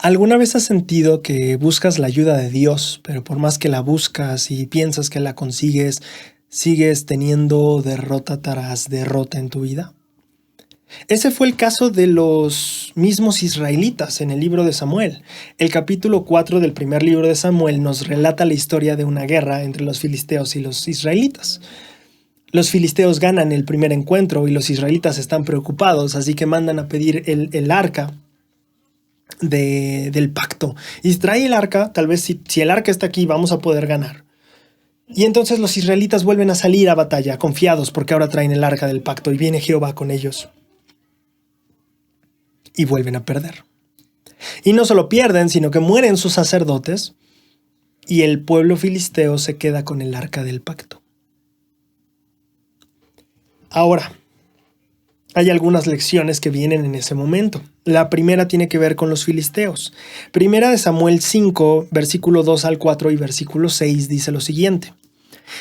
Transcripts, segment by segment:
¿Alguna vez has sentido que buscas la ayuda de Dios, pero por más que la buscas y piensas que la consigues, sigues teniendo derrota tras derrota en tu vida? Ese fue el caso de los mismos israelitas en el libro de Samuel. El capítulo 4 del primer libro de Samuel nos relata la historia de una guerra entre los filisteos y los israelitas. Los filisteos ganan el primer encuentro y los israelitas están preocupados, así que mandan a pedir el arca del pacto. Y trae el arca, tal vez si el arca está aquí vamos a poder ganar. Y entonces los israelitas vuelven a salir a batalla, confiados porque ahora traen el arca del pacto y viene Jehová con ellos. Y vuelven a perder. Y no solo pierden, sino que mueren sus sacerdotes y el pueblo filisteo se queda con el arca del pacto. Ahora, hay algunas lecciones que vienen en ese momento. La primera tiene que ver con los filisteos. Primera de Samuel 5, versículo 2 al 4 y versículo 6 dice lo siguiente.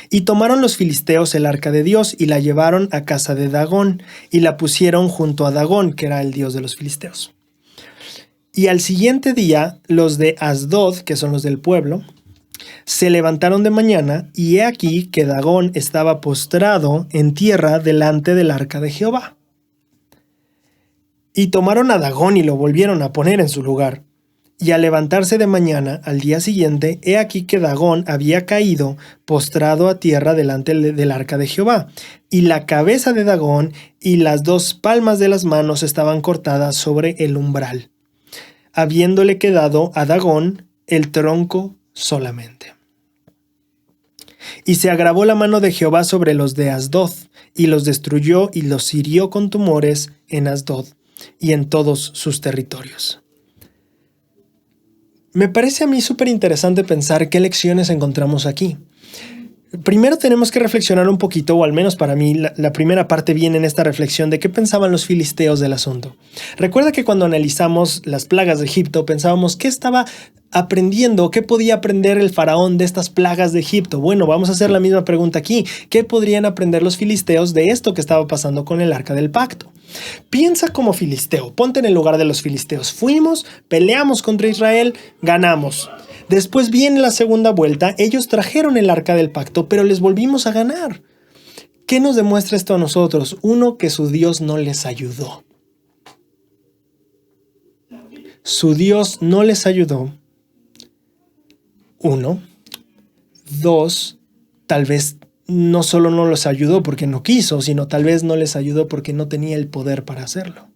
Y tomaron los filisteos el arca de Dios y la llevaron a casa de Dagón y la pusieron junto a Dagón, que era el dios de los filisteos. Y al siguiente día, los de Asdod, que son los del pueblo, se levantaron de mañana y he aquí que Dagón estaba postrado en tierra delante del arca de Jehová. Y tomaron a Dagón y lo volvieron a poner en su lugar. Y al levantarse de mañana, al día siguiente, he aquí que Dagón había caído postrado a tierra delante del arca de Jehová. Y la cabeza de Dagón y las dos palmas de las manos estaban cortadas sobre el umbral, habiéndole quedado a Dagón el tronco solamente. Y se agravó la mano de Jehová sobre los de Asdod, y los destruyó y los hirió con tumores en Asdod y en todos sus territorios. Me parece a mí súper interesante pensar qué lecciones encontramos aquí. Primero tenemos que reflexionar un poquito, o al menos para mí, la primera parte viene en esta reflexión de qué pensaban los filisteos del asunto. Recuerda que cuando analizamos las plagas de Egipto, pensábamos qué estaba aprendiendo, qué podía aprender el faraón de estas plagas de Egipto. Bueno, vamos a hacer la misma pregunta aquí. ¿Qué podrían aprender los filisteos de esto que estaba pasando con el arca del pacto? Piensa como filisteo, ponte en el lugar de los filisteos. Fuimos, peleamos contra Israel, ganamos. Después viene la segunda vuelta, ellos trajeron el arca del pacto, pero les volvimos a ganar. ¿Qué nos demuestra esto a nosotros? Uno, que su Dios no les ayudó. Su Dios no les ayudó. Uno. Dos, tal vez no solo no los ayudó porque no quiso, sino tal vez no les ayudó porque no tenía el poder para hacerlo.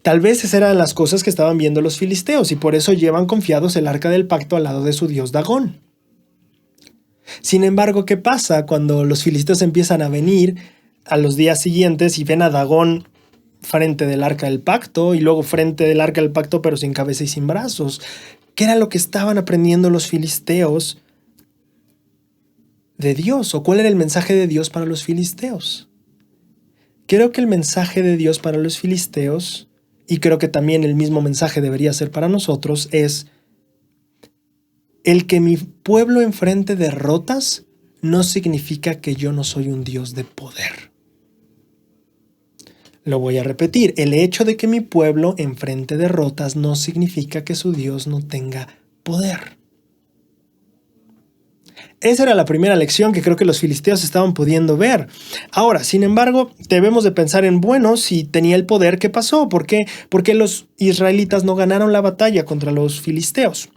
Tal vez esas eran las cosas que estaban viendo los filisteos y por eso llevan confiados el arca del pacto al lado de su dios Dagón. Sin embargo, ¿qué pasa cuando los filisteos empiezan a venir a los días siguientes y ven a Dagón frente del arca del pacto y luego frente del arca del pacto pero sin cabeza y sin brazos? ¿Qué era lo que estaban aprendiendo los filisteos de Dios? ¿O cuál era el mensaje de Dios para los filisteos? Creo que el mensaje de Dios para los filisteos, y creo que también el mismo mensaje debería ser para nosotros, es el que mi pueblo enfrente derrotas no significa que yo no soy un Dios de poder. Lo voy a repetir, el hecho de que mi pueblo enfrente derrotas no significa que su Dios no tenga poder. Esa era la primera lección que creo que los filisteos estaban pudiendo ver. Ahora, sin embargo, debemos de pensar en, bueno, si tenía el poder, ¿qué pasó? ¿Por qué los israelitas no ganaron la batalla contra los filisteos?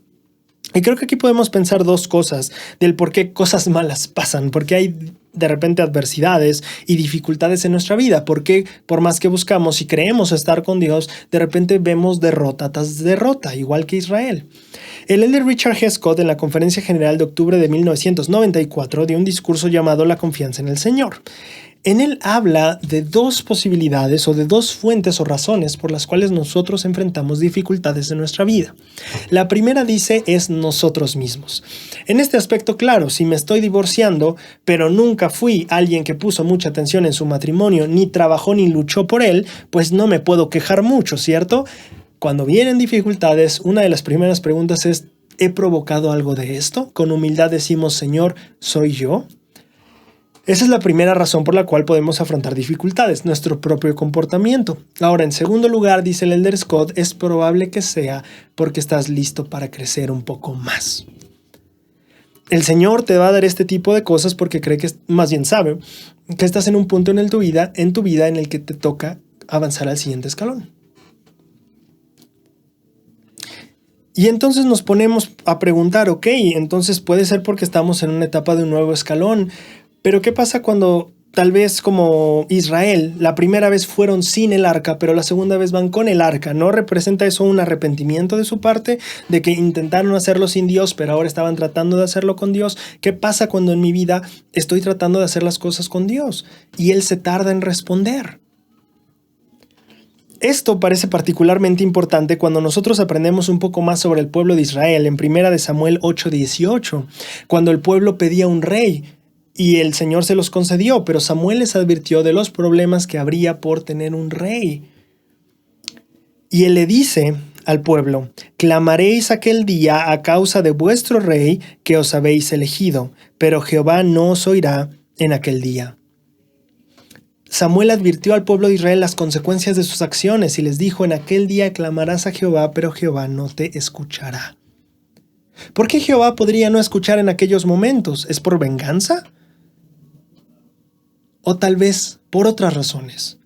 Y creo que aquí podemos pensar dos cosas del por qué cosas malas pasan, porque hay de repente adversidades y dificultades en nuestra vida, porque por más que buscamos y creemos estar con Dios, de repente vemos derrota tras derrota, igual que Israel. El elder Richard G. Scott en la Conferencia General de octubre de 1994 dio un discurso llamado La confianza en el Señor. En él habla de dos posibilidades o de dos fuentes o razones por las cuales nosotros enfrentamos dificultades en nuestra vida. La primera dice es nosotros mismos. En este aspecto, claro, si me estoy divorciando, pero nunca fui alguien que puso mucha atención en su matrimonio, ni trabajó ni luchó por él, pues no me puedo quejar mucho, ¿cierto? Cuando vienen dificultades, una de las primeras preguntas es, ¿he provocado algo de esto? Con humildad decimos, Señor, ¿soy yo? Esa es la primera razón por la cual podemos afrontar dificultades, nuestro propio comportamiento. Ahora, en segundo lugar, dice el Elder Scott, es probable que sea porque estás listo para crecer un poco más. El Señor te va a dar este tipo de cosas porque cree que, más bien sabe, que estás en un punto en tu vida en el que te toca avanzar al siguiente escalón. Y entonces nos ponemos a preguntar, ok, entonces puede ser porque estamos en una etapa de un nuevo escalón, pero ¿qué pasa cuando tal vez como Israel, la primera vez fueron sin el arca, pero la segunda vez van con el arca? ¿No representa eso un arrepentimiento de su parte? De que intentaron hacerlo sin Dios, pero ahora estaban tratando de hacerlo con Dios. ¿Qué pasa cuando en mi vida estoy tratando de hacer las cosas con Dios y Él se tarda en responder? Esto parece particularmente importante cuando nosotros aprendemos un poco más sobre el pueblo de Israel en 1 Samuel 8:18, cuando el pueblo pedía un rey y el Señor se los concedió, pero Samuel les advirtió de los problemas que habría por tener un rey. Y él le dice al pueblo, clamaréis aquel día a causa de vuestro rey que os habéis elegido, pero Jehová no os oirá en aquel día. Samuel advirtió al pueblo de Israel las consecuencias de sus acciones y les dijo, en aquel día clamarás a Jehová, pero Jehová no te escuchará. ¿Por qué Jehová podría no escuchar en aquellos momentos? ¿Es por venganza? O tal vez por otras razones.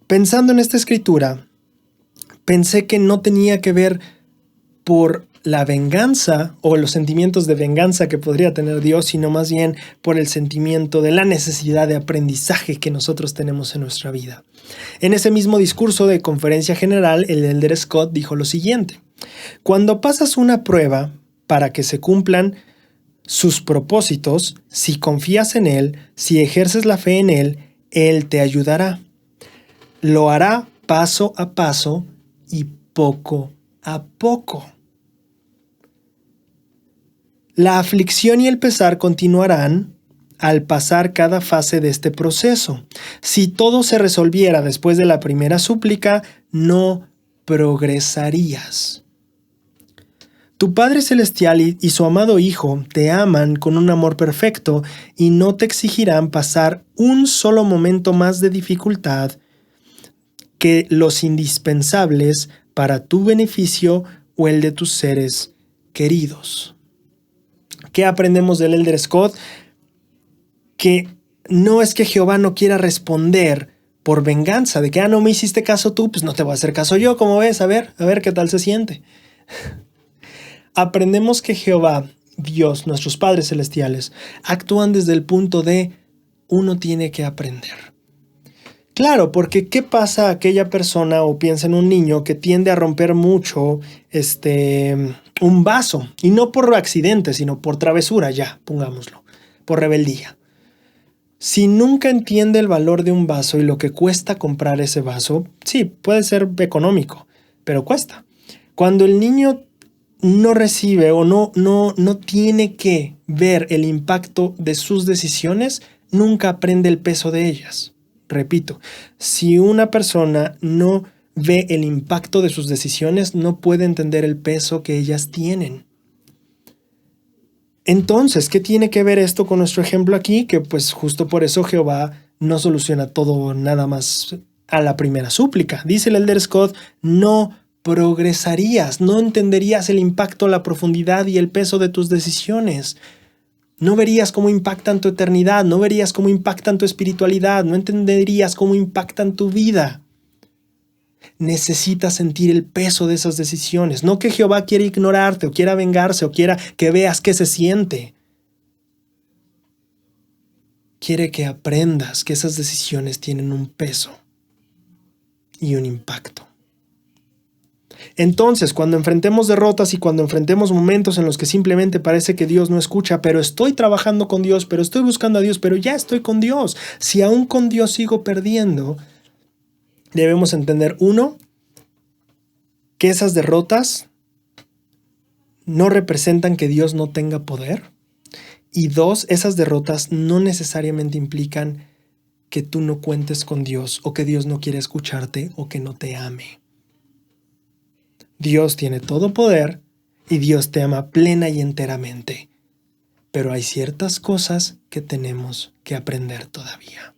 Pensando en esta escritura, pensé que no tenía que ver por la venganza o los sentimientos de venganza que podría tener Dios, sino más bien por el sentimiento de la necesidad de aprendizaje que nosotros tenemos en nuestra vida. En ese mismo discurso de conferencia general, el Elder Scott dijo lo siguiente: cuando pasas una prueba para que se cumplan sus propósitos, si confías en Él, si ejerces la fe en Él, Él te ayudará. Lo hará paso a paso y poco a poco. La aflicción y el pesar continuarán al pasar cada fase de este proceso. Si todo se resolviera después de la primera súplica, no progresarías. Tu Padre Celestial y su amado Hijo te aman con un amor perfecto y no te exigirán pasar un solo momento más de dificultad que los indispensables para tu beneficio o el de tus seres queridos. ¿Qué aprendemos del Elder Scott? Que no es que Jehová no quiera responder por venganza, de que no me hiciste caso tú, pues no te voy a hacer caso yo, ¿cómo ves? A ver qué tal se siente. Aprendemos que Jehová, Dios, nuestros padres celestiales, actúan desde el punto de uno tiene que aprender. Claro, porque ¿qué pasa a aquella persona o piensa en un niño que tiende a romper mucho un vaso? Y no por accidente, sino por travesura, ya, pongámoslo, por rebeldía. Si nunca entiende el valor de un vaso y lo que cuesta comprar ese vaso, sí, puede ser económico, pero cuesta. Cuando el niño no recibe o no tiene que ver el impacto de sus decisiones, nunca aprende el peso de ellas. Repito, si una persona no ve el impacto de sus decisiones, no puede entender el peso que ellas tienen. Entonces, ¿qué tiene que ver esto con nuestro ejemplo aquí? Que pues justo por eso Jehová no soluciona todo nada más a la primera súplica. Dice el Elder Scott, no progresarías, no entenderías el impacto, la profundidad y el peso de tus decisiones. No verías cómo impactan tu eternidad, no verías cómo impactan tu espiritualidad, no entenderías cómo impactan tu vida. Necesitas sentir el peso de esas decisiones. No que Jehová quiera ignorarte o quiera vengarse o quiera que veas qué se siente. Quiere que aprendas que esas decisiones tienen un peso y un impacto. Entonces, cuando enfrentemos derrotas y cuando enfrentemos momentos en los que simplemente parece que Dios no escucha, pero estoy trabajando con Dios, pero estoy buscando a Dios, pero ya estoy con Dios. Si aún con Dios sigo perdiendo, debemos entender, uno, que esas derrotas no representan que Dios no tenga poder. Y dos, esas derrotas no necesariamente implican que tú no cuentes con Dios o que Dios no quiere escucharte o que no te ame. Dios tiene todo poder y Dios te ama plena y enteramente. pero hay ciertas cosas que tenemos que aprender todavía.